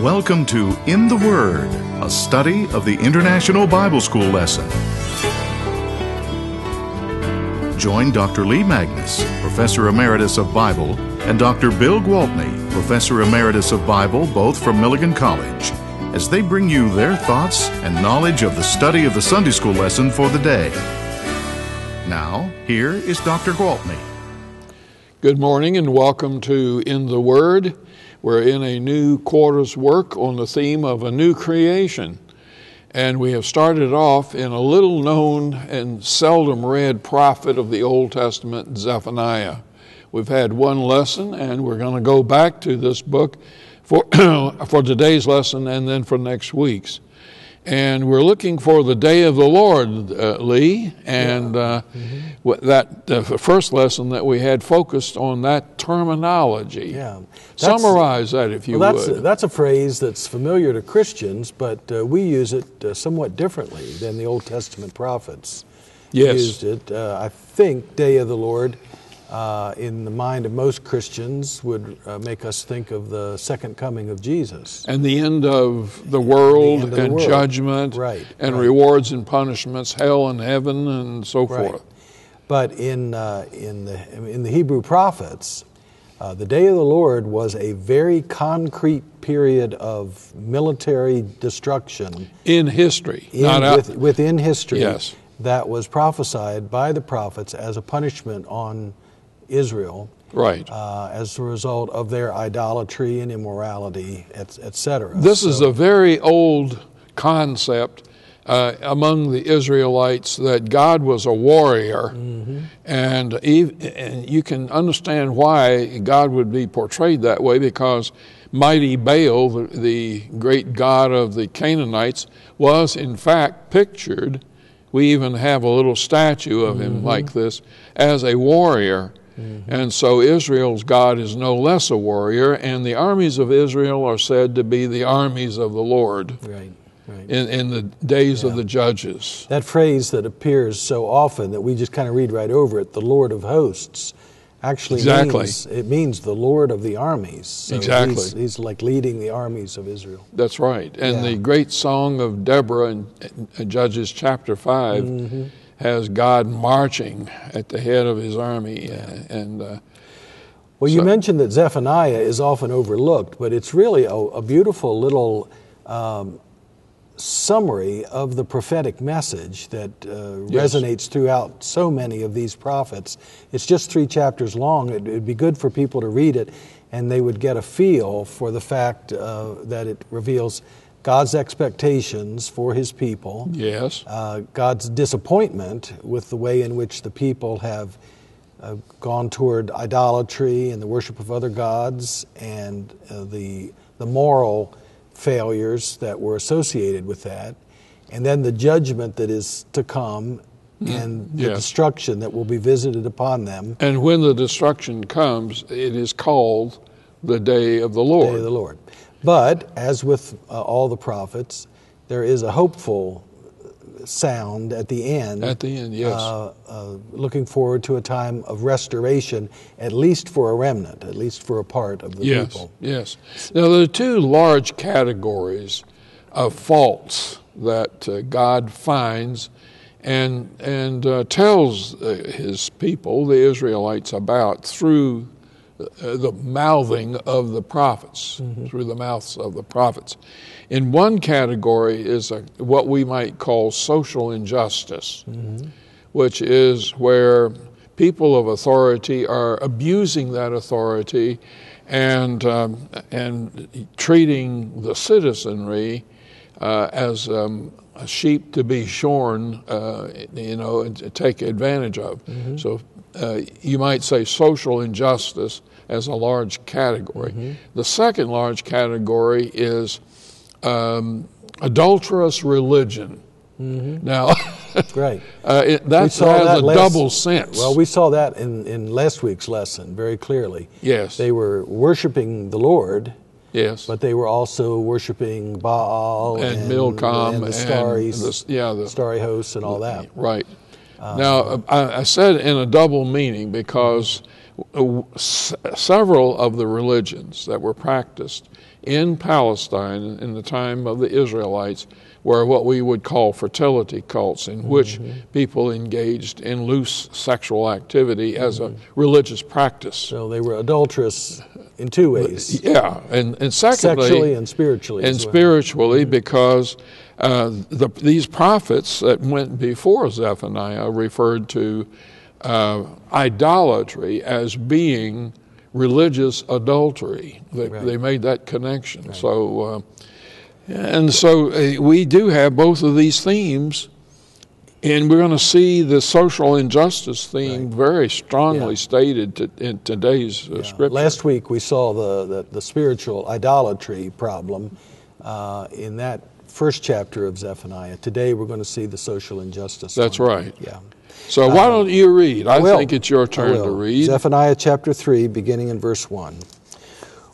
Welcome to In the Word, a study of the International Bible School lesson. Join Dr. Lee Magnus, Professor Emeritus of Bible, and Dr. Bill Gwaltney, Professor Emeritus of Bible, both from Milligan College, as they bring you their thoughts and knowledge of the study of the Sunday school lesson for the day. Now, here is Dr. Gwaltney. Good morning and welcome to In the Word. We're in a new quarter's work on the theme of a new creation. And we have started off in a little known and seldom read prophet of the Old Testament, Zephaniah. We've had one lesson and we're going to go back to this book for today's lesson and then for next week's. And we're looking for the day of the Lord, Lee, and the first lesson that we had focused on that terminology. Yeah. Summarize that, if you would. That's a phrase that's familiar to Christians, but we use it somewhat differently than the Old Testament prophets used it. I think day of the Lord, in the mind of most Christians, would make us think of the second coming of Jesus. And the end of the world and judgment, and rewards and punishments, hell and heaven, and so forth. But in the Hebrew prophets, the day of the Lord was a very concrete period of military destruction. In history. Within history. Yes. That was prophesied by the prophets as a punishment on Israel, as a result of their idolatry and immorality, etc. This is a very old concept among the Israelites that God was a warrior, and you can understand why God would be portrayed that way, because mighty Baal, the great god of the Canaanites, was in fact pictured. We even have a little statue of him like this as a warrior. And so Israel's God is no less a warrior, and the armies of Israel are said to be the armies of the Lord in the days of the judges. That phrase that appears so often that we just kind of read right over it, the Lord of hosts, actually means the Lord of the armies. So he's like leading the armies of Israel. That's right. And the great song of Deborah in Judges chapter 5 has God marching at the head of his army. You mentioned that Zephaniah is often overlooked, but it's really a beautiful little summary of the prophetic message that resonates throughout so many of these prophets. It's just 3 chapters long. It'd be good for people to read it, and they would get a feel for the fact that it reveals God's expectations for his people, God's disappointment with the way in which the people have gone toward idolatry and the worship of other gods, and the moral failures that were associated with that, and then the judgment that is to come and the destruction that will be visited upon them. And when the destruction comes, it is called the day of the Lord. Day of the Lord. But, as with all the prophets, there is a hopeful sound at the end. At the end, yes. Looking forward to a time of restoration, at least for a remnant, at least for a part of the people. Yes. Now, there are 2 large categories of faults that God finds and tells his people, the Israelites, about through the mouthing of the prophets, through the mouths of the prophets. In one category is what we might call social injustice, which is where people of authority are abusing that authority and treating the citizenry as a sheep to be shorn, and to take advantage of. So you might say social injustice as a large category. The second large category is adulterous religion. Now, that has a double sense. Well, we saw that in last week's lesson very clearly. Yes. They were worshiping the Lord. Yes. But they were also worshiping Baal and Milcom and the starry hosts and all that. Right. Now, I said in a double meaning because several of the religions that were practiced in Palestine in the time of the Israelites were what we would call fertility cults, in which people engaged in loose sexual activity as a religious practice. So they were adulterous in two ways. Yeah, and secondly, sexually and spiritually. And spiritually, because these prophets that went before Zephaniah referred to idolatry as being religious adultery. They made that connection. Right. So, we do have both of these themes, and we're going to see the social injustice theme very strongly stated in today's scripture. Last week we saw the spiritual idolatry problem in that first chapter of Zephaniah. Today we're going to see the social injustice. That's right. Yeah. So why don't you read? I think it's your turn to read. Zephaniah chapter 3, beginning in verse 1.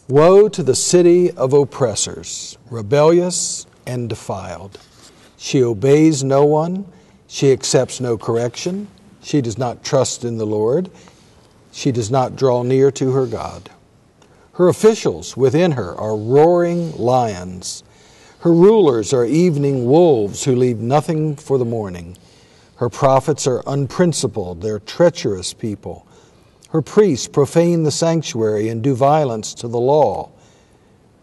Woe to the city of oppressors, rebellious and defiled. She obeys no one. She accepts no correction. She does not trust in the Lord. She does not draw near to her God. Her officials within her are roaring lions. Her rulers are evening wolves who leave nothing for the morning. Her prophets are unprincipled. They're treacherous people. Her priests profane the sanctuary and do violence to the law.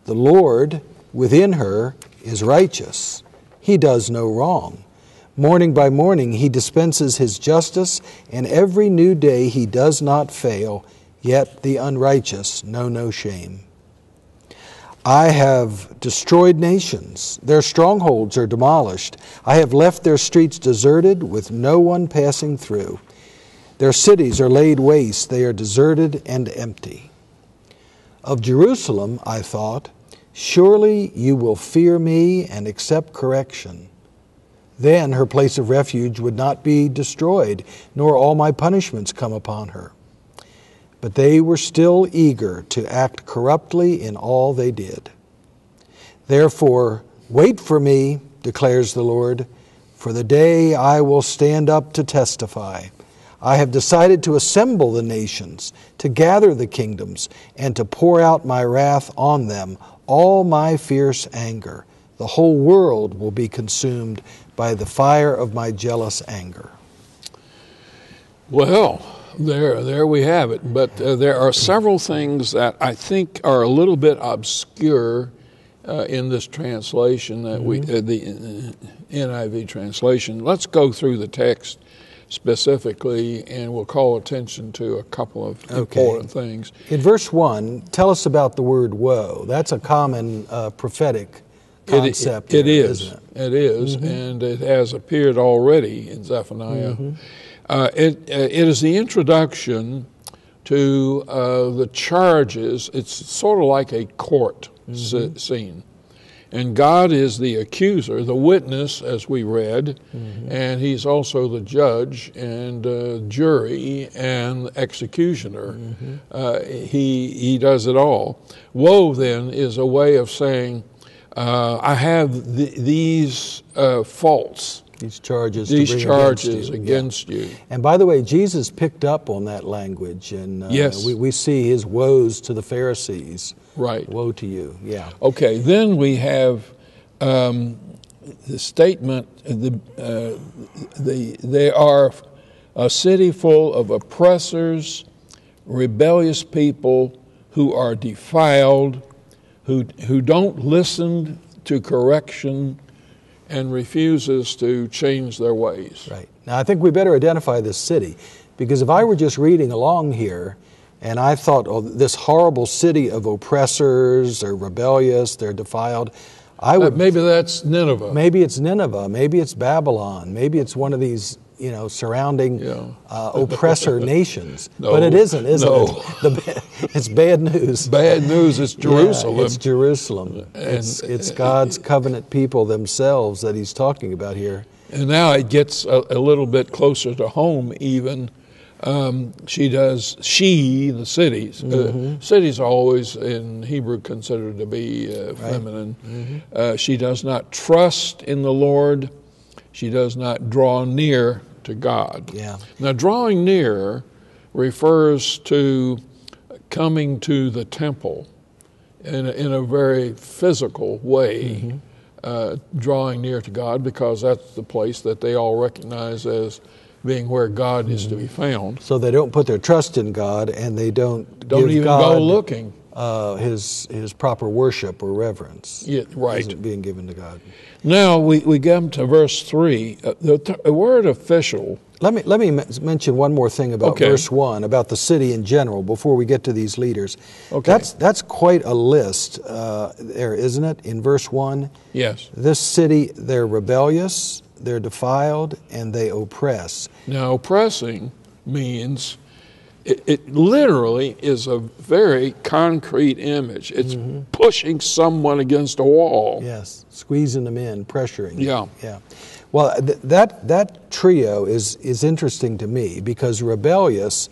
The Lord within her is righteous. He does no wrong. Morning by morning he dispenses his justice, and every new day he does not fail, yet the unrighteous know no shame. I have destroyed nations. Their strongholds are demolished. I have left their streets deserted with no one passing through. Their cities are laid waste. They are deserted and empty. Of Jerusalem, I thought, surely you will fear me and accept correction. Then her place of refuge would not be destroyed, nor all my punishments come upon her. But they were still eager to act corruptly in all they did. Therefore, wait for me, declares the Lord, for the day I will stand up to testify. I have decided to assemble the nations, to gather the kingdoms, and to pour out my wrath on them, all my fierce anger. The whole world will be consumed by the fire of my jealous anger. Well, there we have it. But there are several things that I think are a little bit obscure in this translation, that the NIV translation. Let's go through the text specifically, and we'll call attention to a couple of important things. In verse 1, tell us about the word woe. That's a common prophetic concept. It is. Isn't it? It is, and it has appeared already in Zephaniah. It is the introduction to the charges. It's sort of like a court scene. And God is the accuser, the witness, as we read, and he's also the judge and jury and executioner. He does it all. Woe, then, is a way of saying, I have these faults. These charges against you. And by the way, Jesus picked up on that language, and we see his woes to the Pharisees. Right. Woe to you. Yeah. Okay. Then we have the statement: they are a city full of oppressors, rebellious people who are defiled, who don't listen to correction, and refuses to change their ways. Right. Now, I think we better identify this city, because if I were just reading along here and I thought, oh, this horrible city of oppressors, they're rebellious, they're defiled, I would... maybe that's Nineveh. Maybe it's Nineveh. Maybe it's Babylon. Maybe it's one of these, surrounding oppressor nations. No, but it isn't, is it? It's bad news. Bad news. It's Jerusalem. Yeah, it's Jerusalem. It's God's covenant people themselves that he's talking about here. And now it gets a little bit closer to home even. The cities. Cities are always in Hebrew considered to be feminine. She does not trust in the Lord. She does not draw near to God. Yeah. Now, drawing near refers to coming to the temple in a very physical way, drawing near to God, because that's the place that they all recognize as being where God is to be found. So they don't put their trust in God, and they don't give even God go looking. His proper worship or reverence. Yeah, right. Isn't being given to God. Now we get to verse 3. The word official. Let me mention one more thing about verse 1, about the city in general, before we get to these leaders. Okay. That's quite a list there, isn't it, in verse 1? Yes. This city, they're rebellious, they're defiled, and they oppress. Now, oppressing means, it literally is a very concrete image. It's pushing someone against a wall. Yes, squeezing them in, pressuring. Yeah. Yeah. Well, that trio is interesting to me, because rebellious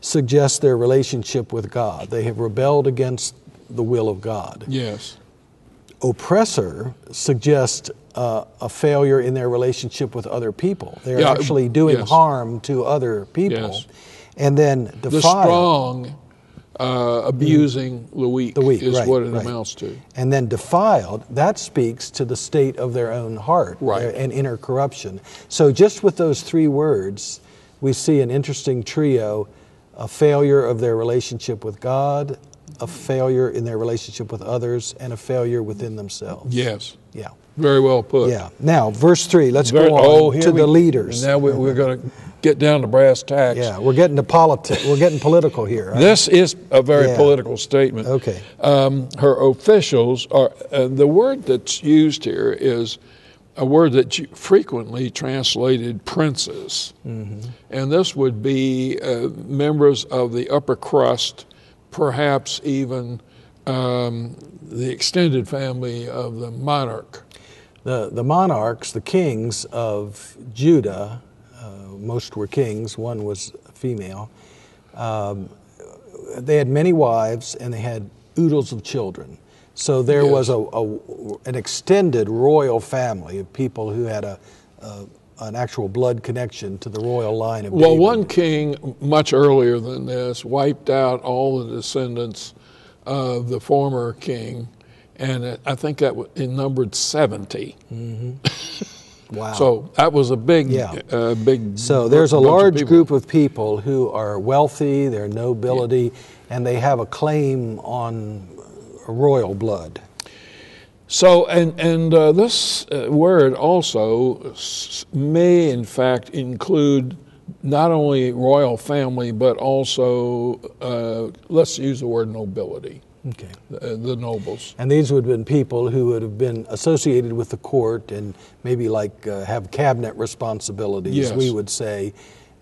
suggests their relationship with God. They have rebelled against the will of God. Yes. Oppressor suggests a failure in their relationship with other people. They're actually doing harm to other people. Yes. And then defiled. The strong abusing the weak is right, what it right. amounts to. And then defiled, that speaks to the state of their own heart, Right. and inner corruption. So just with those three words, we see an interesting trio: a failure of their relationship with God, a failure in their relationship with others, and a failure within themselves. Yes. Yeah. Very well put. Yeah. Now, verse 3, let's go on to the leaders. Now we're going to get down to brass tacks. Yeah, we're getting to politics. We're getting political here. Right? This is a very political statement. Okay. Her officials are, the word that's used here is a word that you frequently translated princes. And this would be members of the upper crust, perhaps even the extended family of the monarch. The monarchs, the kings of Judah, most were kings, one was female, they had many wives and they had oodles of children. So there was an extended royal family of people who had an actual blood connection to the royal line of David. Well, one king much earlier than this wiped out all the descendants of the former king, and I think that it numbered 70. Wow. So that was a big, big. So there's a large group of people who are wealthy, they're nobility, and they have a claim on royal blood. So, and this word also may, in fact, include not only royal family, but also, let's use the word nobility. Okay. The nobles. And these would have been people who would have been associated with the court and maybe have cabinet responsibilities, we would say.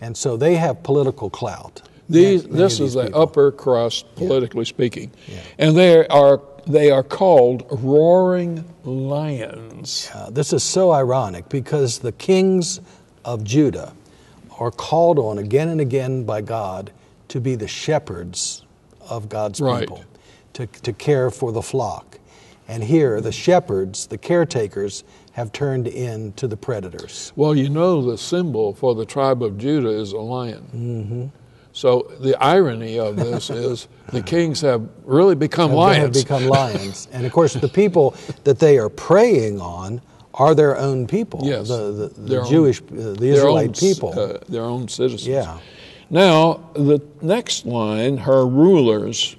And so they have political clout. This is the upper crust, politically speaking. Yeah. And they are called roaring lions. This is so ironic, because the kings of Judah are called on again and again by God to be the shepherds of God's people, to care for the flock. And here, the shepherds, the caretakers, have turned into the predators. Well, you know, the symbol for the tribe of Judah is a lion. So the irony of this is the kings have really become lions. Have become lions. And of course, the people that they are preying on are their own people. Yes. The Jewish, the Israelite people. Their own citizens. Yeah. Now, the next line, her rulers.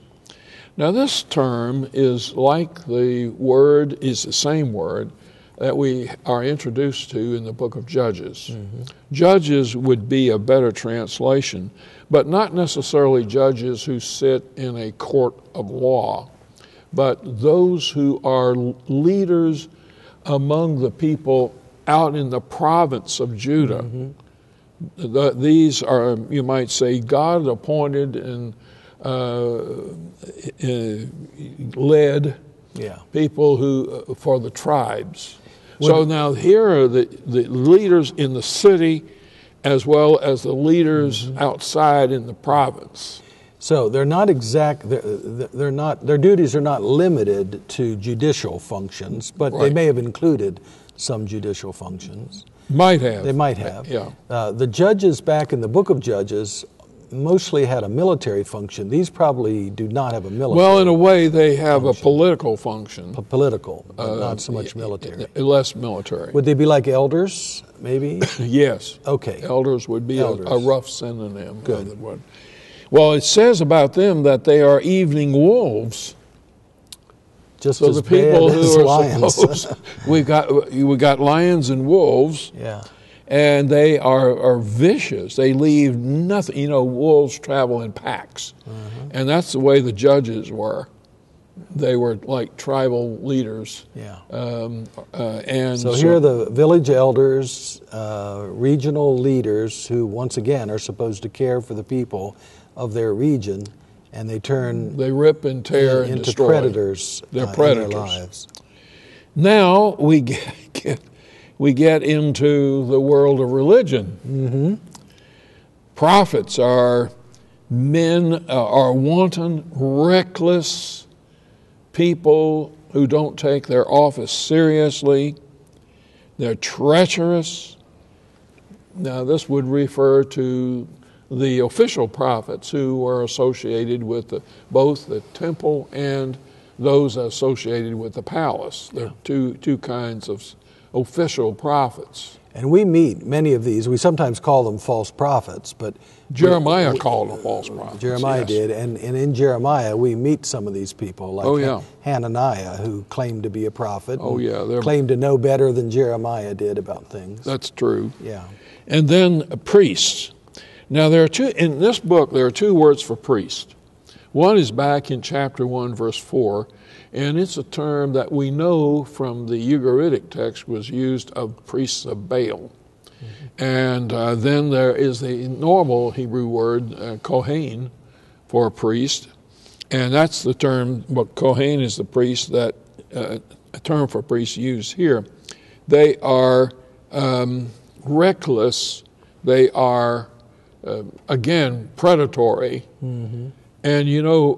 Now, this term is like is the same word that we are introduced to in the book of Judges. Judges would be a better translation, but not necessarily judges who sit in a court of law, but those who are leaders among the people out in the province of Judah. These are, you might say, God-appointed and led people who for the tribes. So now here are the leaders in the city as well as the leaders outside in the province. So they're not they're not, their duties are not limited to judicial functions, but they may have included some judicial functions. Might have. They might have. Yeah. The judges back in the book of Judges mostly had a military function. These probably do not have a military. Well, in a way, they have a political function. Political, but not so much military. Less military. Would they be like elders, maybe? Yes. Okay. Elders would be Elders. a rough synonym. Good. Of the word. Well, it says about them that they are evening wolves. Just So as the people bad who as are lions. supposed, we got lions and wolves. Yeah. And they are vicious. They leave nothing. You know, wolves travel in packs. And that's the way the judges were. They were like tribal leaders. Yeah. And So here are the village elders, regional leaders who, once again, are supposed to care for the people of their region, and they turn they rip and tear and into destroy. predators. They're In predators. their lives. Now we get into the world of religion. Prophets are men, are wanton, reckless people who don't take their office seriously. They're treacherous. Now, this would refer to the official prophets who were associated with both the temple and those associated with the palace. There are two kinds of official prophets. And we meet many of these. We sometimes call them false prophets, but Jeremiah called them false prophets. Jeremiah yes. did, and in Jeremiah we meet some of these people, like Hananiah, who claimed to be a prophet. Claimed to know better than Jeremiah did about things. That's true. Yeah. And then priests. Now there are in this book there are two words for priest. One is back in chapter 1, verse 4, and it's a term that we know from the Ugaritic text was used of priests of Baal. And then there is the normal Hebrew word, Kohen, for a priest. And that's the term, but Kohen is the priest that, a term for priests used here. They are reckless. They are, again, predatory. And you know,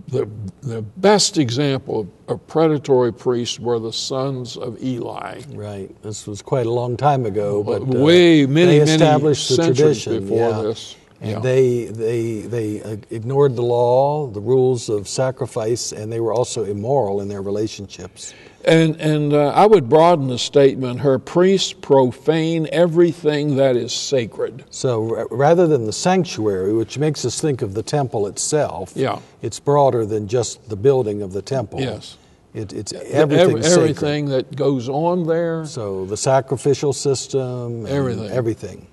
the best example of predatory priests were the sons of Eli. Right. This was quite a long time ago, but many they established the centuries tradition before this. And they ignored the law, the rules of sacrifice, and they were also immoral in their relationships. And I would broaden the statement, her priests profane everything that is sacred. So rather than the sanctuary, which makes us think of the temple itself, it's broader than just the building of the temple. Yes. It's everything everything that goes on there. So the sacrificial system, and everything.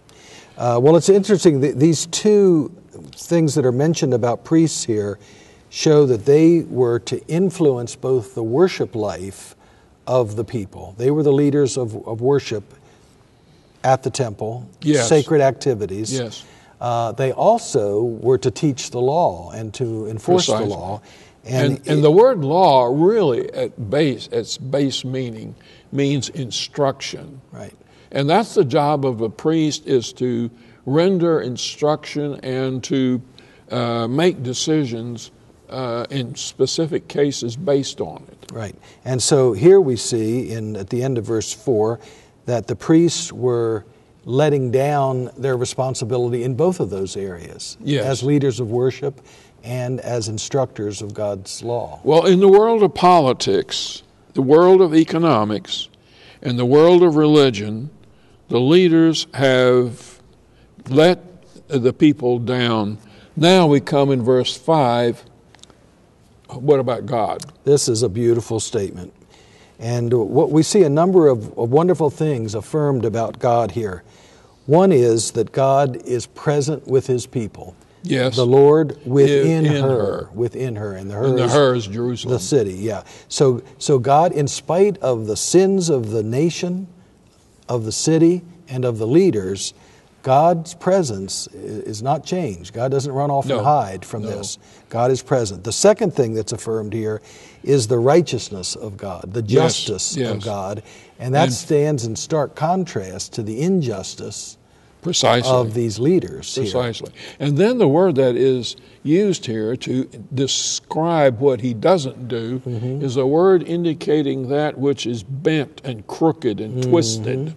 Well, it's interesting, these two things that are mentioned about priests here show that they were to influence both the worship life of the people. They were the leaders of worship at the temple, sacred activities. Yes. They also were to teach the law and to enforce the law. And the word law really its base meaning means instruction. Right. And that's the job of a priest, is to render instruction and to make decisions in specific cases based on it. Right. And so here we see at the end of verse 4 that the priests were letting down their responsibility in both of those areas, as leaders of worship and as instructors of God's law. Well, in the world of politics, the world of economics, and the world of religion, the leaders have let the people down. Now we come in verse 5. What about God? This is a beautiful statement. And what we see a number of wonderful things affirmed about God here. One is that God is present with his people. Yes. The Lord within her. Within her. And the her is Jerusalem. The city, yeah. So God, in spite of the sins of the nation, of the city, and of the leaders, God's presence is not changed. God doesn't run off and hide from this. God is present. The second thing that's affirmed here is the righteousness of God, the justice of God. And that stands in stark contrast to the injustice of these leaders here. And then the word that is used here to describe what he doesn't do is a word indicating that which is bent and crooked and twisted.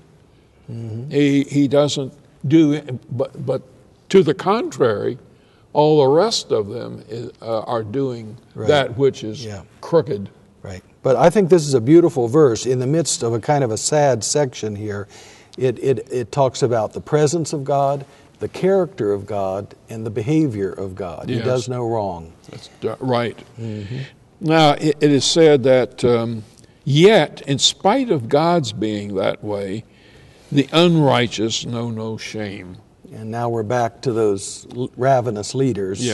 He doesn't do, but to the contrary, all the rest of them are doing that which is crooked. Right. But I think this is a beautiful verse in the midst of a kind of a sad section here. It talks about the presence of God, the character of God, and the behavior of God. He does no wrong. That's right. Now, it is said that yet, in spite of God's being that way, the unrighteous know no shame. And now we're back to those ravenous leaders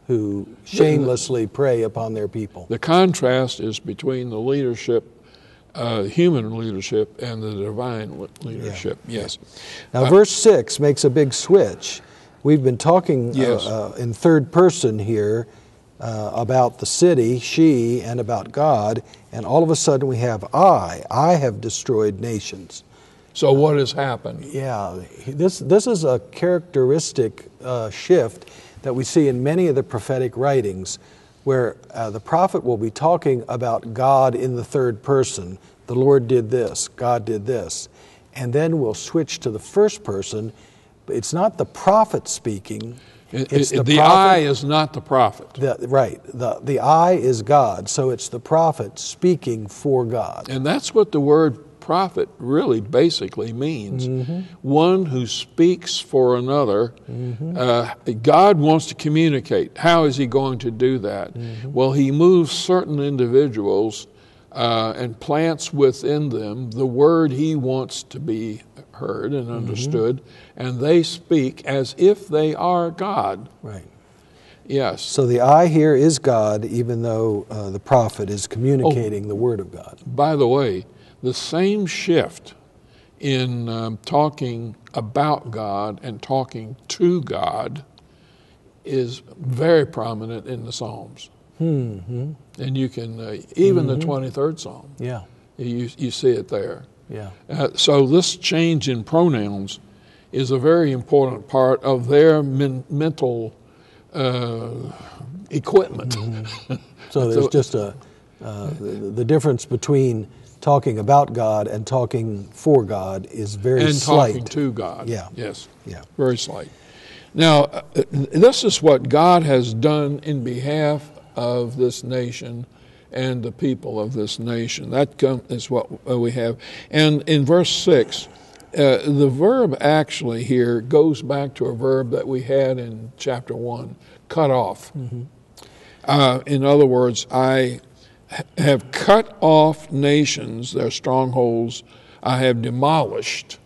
who shamelessly prey upon their people. The contrast is between the leadership, human leadership, and the divine leadership. Yes. Now, verse 6 makes a big switch. We've been talking in third person here about the city, she, and about God, and all of a sudden we have I have destroyed nations. So what has happened? Yeah, this is a characteristic shift that we see in many of the prophetic writings, where the prophet will be talking about God in the third person. The Lord did this, God did this. And then we'll switch to the first person. It's not the prophet speaking. It's the prophet. I is not the prophet. The I is God, so it's the prophet speaking for God. And that's what the word prophet really basically means. One who speaks for another. God wants to communicate. How is he going to do that? Well, he moves certain individuals and plants within them the word he wants to be heard and understood, and they speak as if they are God. Right. Yes. So the I here is God, even though the prophet is communicating the word of God. By the way, the same shift in talking about God and talking to God is very prominent in the Psalms. And you can, even the 23rd Psalm, you see it there. So this change in pronouns is a very important part of their mental equipment. So there's just the difference between talking about God and talking for God is very slight. And talking to God. Yes. Yeah. Very slight. Now, this is what God has done in behalf of this nation and the people of this nation. That is what we have. And in verse 6, the verb actually here goes back to a verb that we had in chapter 1, cut off. In other words, I have cut off nations, their strongholds, I have demolished.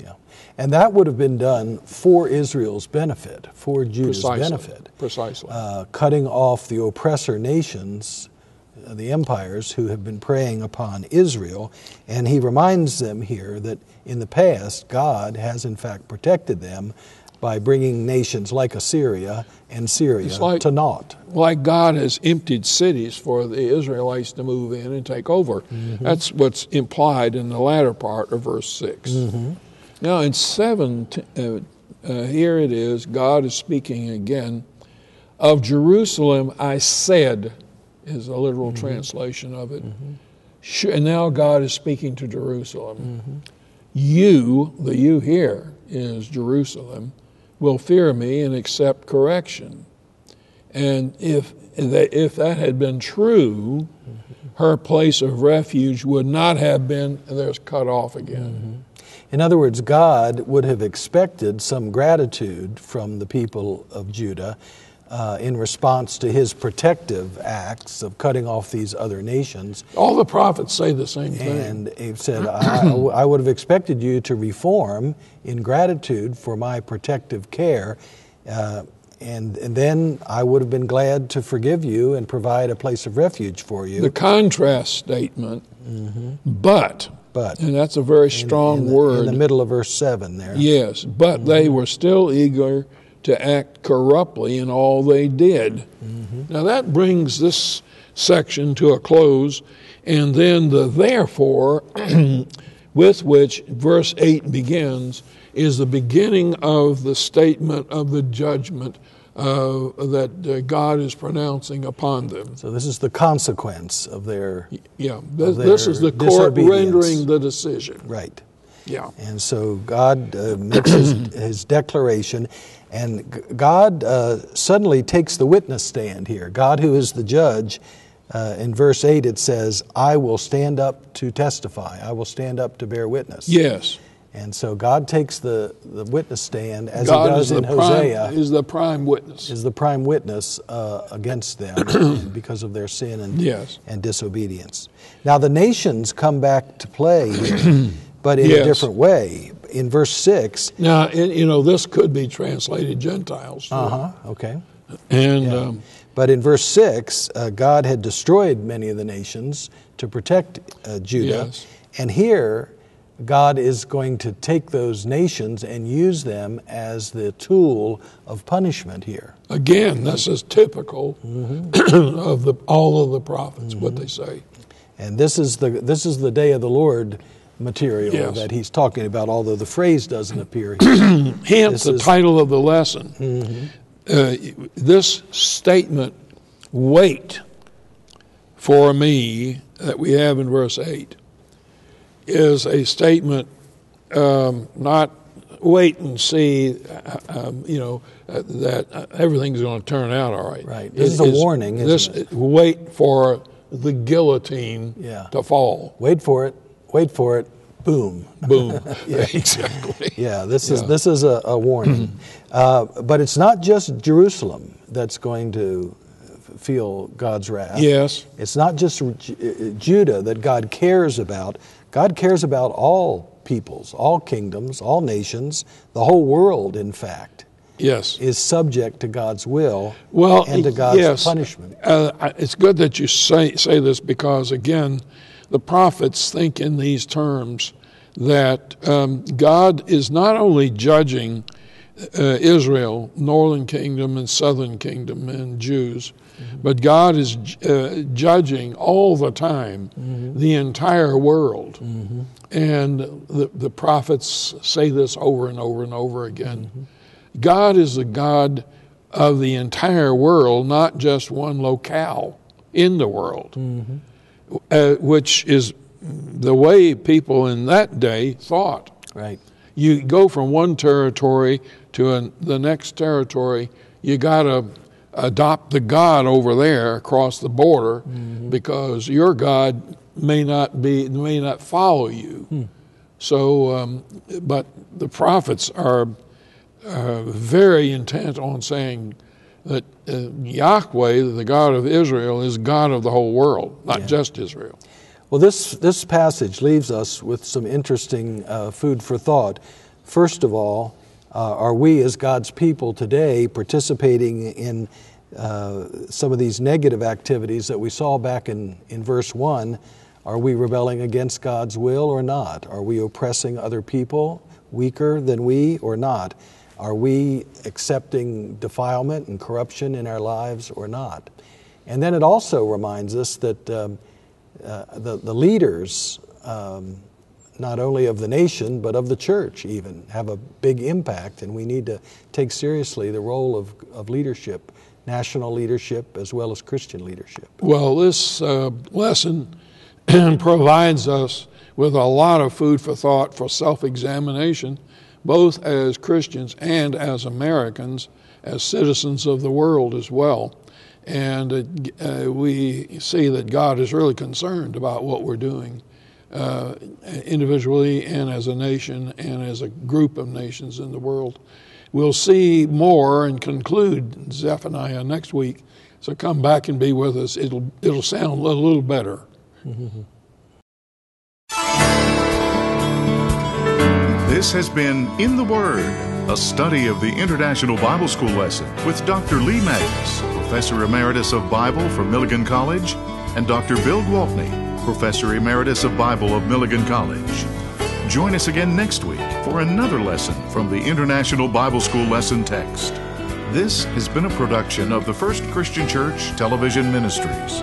Yeah. And that would have been done for Israel's benefit, for Judah's benefit. Precisely. Cutting off the oppressor nations, the empires who have been preying upon Israel. And he reminds them here that in the past, God has in fact protected them by bringing nations like Assyria and Syria to naught. Like God has emptied cities for the Israelites to move in and take over. That's what's implied in the latter part of verse 6. Now in 7, here it is, God is speaking again. Of Jerusalem I said, is a literal translation of it. And now God is speaking to Jerusalem. You, the you here is Jerusalem, will fear me and accept correction. And if that had been true, her place of refuge would not have been, and there's cut off again. In other words, God would have expected some gratitude from the people of Judah in response to his protective acts of cutting off these other nations. All the prophets say the same thing. And he said, I would have expected you to reform in gratitude for my protective care, and then I would have been glad to forgive you and provide a place of refuge for you. The contrast statement, but, and that's a very strong word. In the middle of verse 7 there. Yes, but they were still eager to act corruptly in all they did. Now that brings this section to a close, and then the therefore with which verse 8 begins is the beginning of the statement of the judgment that God is pronouncing upon them. So this is the consequence of their this is the court rendering the decision. Right. Yeah. And so God makes his declaration, and God suddenly takes the witness stand here. God, who is the judge, in verse 8 it says, I will stand up to testify. I will stand up to bear witness. Yes. And so God takes the witness stand, as God he does in Hosea. Is the prime witness. Is the prime witness against them because of their sin and disobedience. Now the nations come back to play here, but in a different way. In verse 6... Now, this could be translated Gentiles. Okay. And but in verse 6, God had destroyed many of the nations to protect Judah. Yes. And here, God is going to take those nations and use them as the tool of punishment here. Again, this is typical of all of the prophets, what they say. And this is the day of the Lord material that he's talking about, although the phrase doesn't appear here. Hence the title of the lesson. This statement, wait for me, that we have in verse 8, is a statement, not wait and see, that everything's going to turn out all right. Right. This is a warning, isn't it? Wait for the guillotine to fall. Wait for it. Wait for it. Boom. Boom. Exactly. Yeah, this is a warning. But it's not just Jerusalem that's going to feel God's wrath. Yes. It's not just Judah that God cares about. God cares about all peoples, all kingdoms, all nations, the whole world, in fact. Yes. Is subject to God's will and to God's punishment. It's good that you say this, because, again, the prophets think in these terms that God is not only judging Israel, northern kingdom and southern kingdom and Jews, but God is judging all the time the entire world. And the prophets say this over and over and over again. God is the God of the entire world, not just one locale in the world, which is the way people in that day thought. Right. You go from one territory to the next territory, you got to adopt the God over there across the border, because your God may not follow you. So, but the prophets are very intent on saying that Yahweh, the God of Israel, is God of the whole world, not just Israel. Well, this passage leaves us with some interesting food for thought. First of all, are we as God's people today participating in some of these negative activities that we saw back in verse 1? Are we rebelling against God's will or not? Are we oppressing other people weaker than we or not? Are we accepting defilement and corruption in our lives or not? And then it also reminds us that the leaders, not only of the nation, but of the church even, have a big impact, and we need to take seriously the role of leadership, national leadership as well as Christian leadership. Well, this lesson provides us with a lot of food for thought, for self-examination, both as Christians and as Americans, as citizens of the world as well. And we see that God is really concerned about what we're doing individually and as a nation and as a group of nations in the world. We'll see more and conclude Zephaniah next week, so come back and be with us. It'll sound a little better. This has been In the Word, a study of the International Bible School lesson with Dr. Lee Magnus, Professor Emeritus of Bible from Milligan College, and Dr. Bill Gwaltney, Professor Emeritus of Bible of Milligan College. Join us again next week for another lesson from the International Bible School lesson text. This has been a production of the First Christian Church Television Ministries.